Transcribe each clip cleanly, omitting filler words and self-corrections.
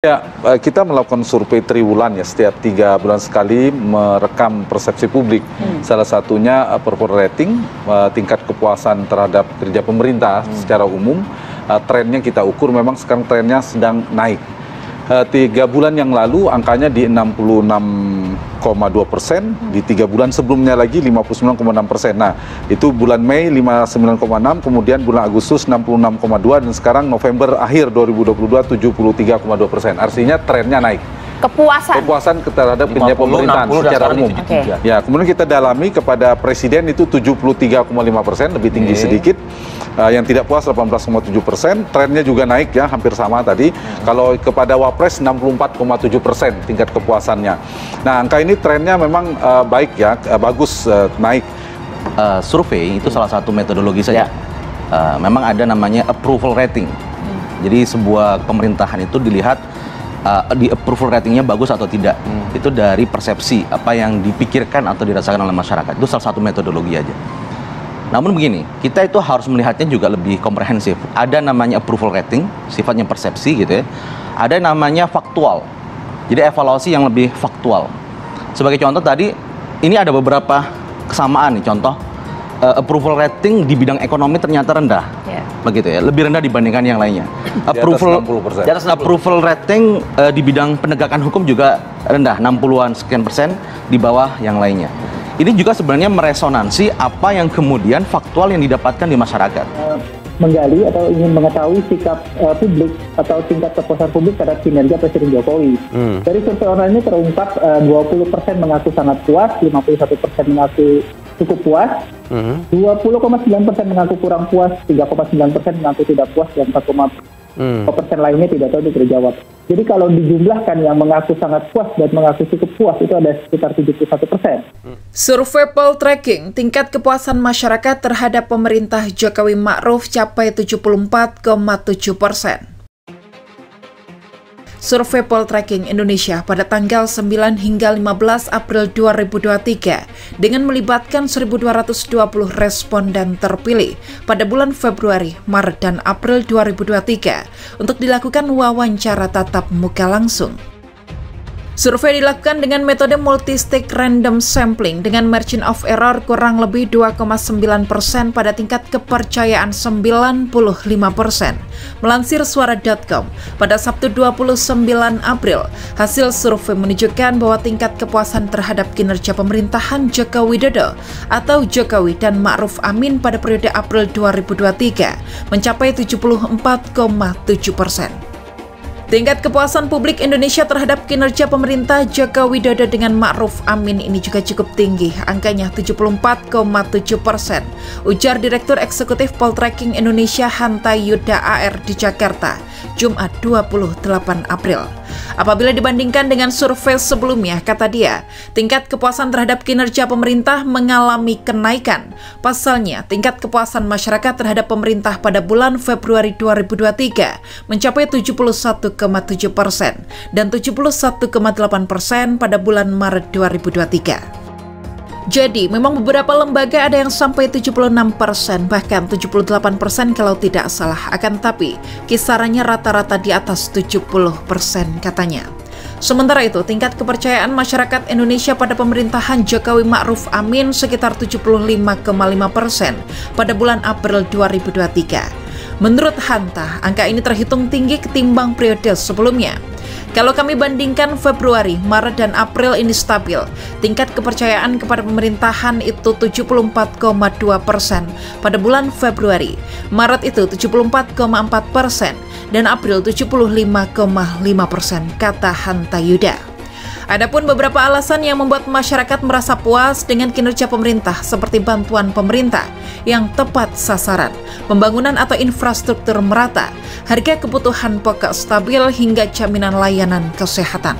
Ya, kita melakukan survei triwulan ya, setiap 3 bulan sekali merekam persepsi publik. Salah satunya approval rating, tingkat kepuasan terhadap kerja pemerintah secara umum. Trennya kita ukur memang sekarang trennya sedang naik. 3 bulan yang lalu angkanya di 66,2%, di 3 bulan sebelumnya lagi 59,6%. Nah, itu bulan Mei 59,6, kemudian bulan Agustus 66,2, dan sekarang November akhir 2022 73,2%. Artinya trennya naik. Kepuasan terhadap kinerja pemerintahan secara umum. Ya, kemudian kita dalami kepada presiden itu 73,5%, lebih tinggi sedikit. Yang tidak puas 18,7%, trennya juga naik ya, hampir sama tadi. Kalau kepada Wapres 64,7% tingkat kepuasannya. Nah, angka ini trennya memang baik ya, bagus, naik. Survei itu salah satu metodologi saja. Memang ada namanya approval rating. Jadi sebuah pemerintahan itu dilihat di approval ratingnya bagus atau tidak. Itu dari persepsi apa yang dipikirkan atau dirasakan oleh masyarakat. Itu salah satu metodologi aja. Namun begini, kita itu harus melihatnya juga lebih komprehensif. Ada namanya approval rating, sifatnya persepsi gitu ya. Ada namanya faktual. Jadi evaluasi yang lebih faktual. Sebagai contoh tadi, ini ada beberapa kesamaan nih. Contoh, approval rating di bidang ekonomi ternyata rendah. Begitu ya, lebih rendah dibandingkan yang lainnya. Approval rating di bidang penegakan hukum juga rendah, 60-an sekian persen di bawah yang lainnya. Ini juga sebenarnya meresonansi apa yang kemudian faktual yang didapatkan di masyarakat. Menggali atau ingin mengetahui sikap publik atau tingkat kepuasan publik terhadap kinerja Presiden Jokowi. Dari survei online ini terungkap 20% mengaku sangat puas, 51% mengaku cukup puas, 20,9% mengaku kurang puas, 3,9% mengaku tidak puas, dan 4,5% lainnya tidak tahu, tidak jawab. Jadi kalau dijumlahkan yang mengaku sangat puas dan mengaku cukup puas itu ada sekitar 71%. Survei poll tracking tingkat kepuasan masyarakat terhadap pemerintah Jokowi Ma'ruf capai 74,7%. Survei poll tracking Indonesia pada tanggal 9 hingga 15 April 2023 dengan melibatkan 1.220 responden terpilih pada bulan Februari, Maret, dan April 2023 untuk dilakukan wawancara tatap muka langsung. Survei dilakukan dengan metode multi-stage random sampling dengan margin of error kurang lebih 2,9% pada tingkat kepercayaan 95%. Melansir suara.com, pada Sabtu 29 April, hasil survei menunjukkan bahwa tingkat kepuasan terhadap kinerja pemerintahan Joko Widodo atau Jokowi dan Ma'ruf Amin pada periode April 2023 mencapai 74,7%. Tingkat kepuasan publik Indonesia terhadap kinerja pemerintah Joko Widodo dengan Ma'ruf Amin ini juga cukup tinggi, angkanya 74,7%, ujar Direktur Eksekutif Poltreking Indonesia Hanta Yuda AR di Jakarta, Jumat 28 April. Apabila dibandingkan dengan survei sebelumnya, kata dia, tingkat kepuasan terhadap kinerja pemerintah mengalami kenaikan. Pasalnya, tingkat kepuasan masyarakat terhadap pemerintah pada bulan Februari 2023 mencapai 71,7% dan 71,8% pada bulan Maret 2023. Jadi, memang beberapa lembaga ada yang sampai 76%, bahkan 78% kalau tidak salah. Akan tapi, kisarannya rata-rata di atas 70%, katanya. Sementara itu, tingkat kepercayaan masyarakat Indonesia pada pemerintahan Jokowi Ma'ruf Amin sekitar 75,5% pada bulan April 2023. Menurut Hanta, angka ini terhitung tinggi ketimbang periode sebelumnya. Kalau kami bandingkan Februari, Maret, dan April ini stabil. Tingkat kepercayaan kepada pemerintahan itu 74,2% pada bulan Februari. Maret itu 74,4% dan April 75,5%, kata Hanta Yuda. Adapun beberapa alasan yang membuat masyarakat merasa puas dengan kinerja pemerintah seperti bantuan pemerintah yang tepat sasaran, pembangunan atau infrastruktur merata, harga kebutuhan pokok stabil hingga jaminan layanan kesehatan.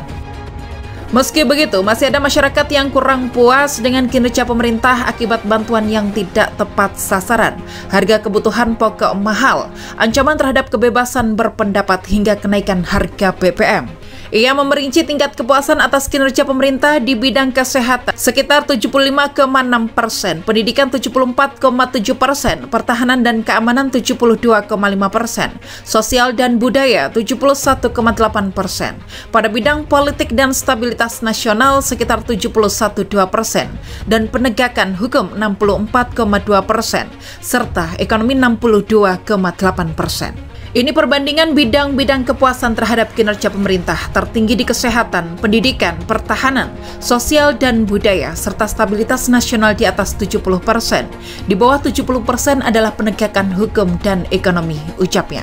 Meski begitu, masih ada masyarakat yang kurang puas dengan kinerja pemerintah akibat bantuan yang tidak tepat sasaran, harga kebutuhan pokok mahal, ancaman terhadap kebebasan berpendapat hingga kenaikan harga BBM. Ia memerinci tingkat kepuasan atas kinerja pemerintah di bidang kesehatan sekitar 75,6%, pendidikan 74,7%, pertahanan dan keamanan 72,5%, sosial dan budaya 71,8%. Pada bidang politik dan stabilitas nasional sekitar 71,2%, dan penegakan hukum 64,2%, serta ekonomi 62,8%. Ini perbandingan bidang-bidang kepuasan terhadap kinerja pemerintah tertinggi di kesehatan, pendidikan, pertahanan, sosial dan budaya, serta stabilitas nasional di atas 70%. Di bawah 70% adalah penegakan hukum dan ekonomi, ucapnya.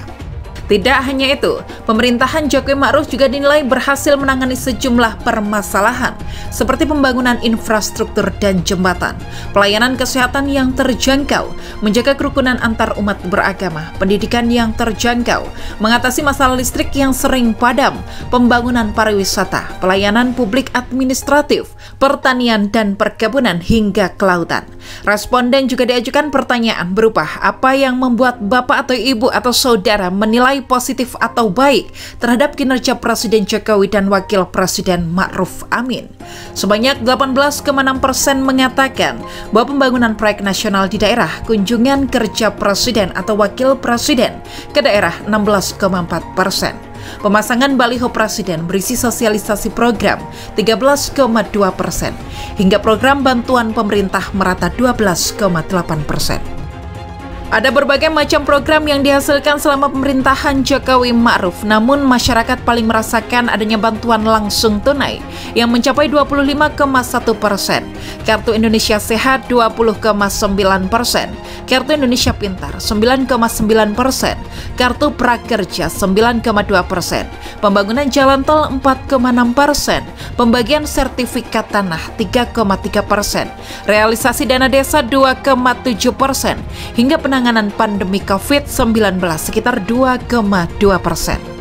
Tidak hanya itu, pemerintahan Jokowi Ma'ruf juga dinilai berhasil menangani sejumlah permasalahan seperti pembangunan infrastruktur dan jembatan, pelayanan kesehatan yang terjangkau, menjaga kerukunan antar umat beragama, pendidikan yang terjangkau, mengatasi masalah listrik yang sering padam, pembangunan pariwisata, pelayanan publik administratif, pertanian dan perkebunan hingga kelautan. Responden juga diajukan pertanyaan berupa apa yang membuat Bapak atau Ibu atau Saudara menilai positif atau baik terhadap kinerja Presiden Jokowi dan Wakil Presiden Ma'ruf Amin. Sebanyak 18,6% mengatakan bahwa pembangunan proyek nasional di daerah, kunjungan kerja Presiden atau Wakil Presiden ke daerah 16,4%. Pemasangan baliho Presiden berisi sosialisasi program 13,2%, hingga program bantuan pemerintah merata 12,8%. Ada berbagai macam program yang dihasilkan selama pemerintahan Jokowi Ma'ruf, namun masyarakat paling merasakan adanya bantuan langsung tunai yang mencapai 25,1%, Kartu Indonesia Sehat 20,9%, Kartu Indonesia Pintar 9,9%, Kartu Prakerja 9,2%, Pembangunan Jalan Tol 4,6%, Pembagian Sertifikat Tanah 3,3%, Realisasi Dana Desa 2,7%, hingga penanganan pandemi COVID-19 sekitar 2,2%.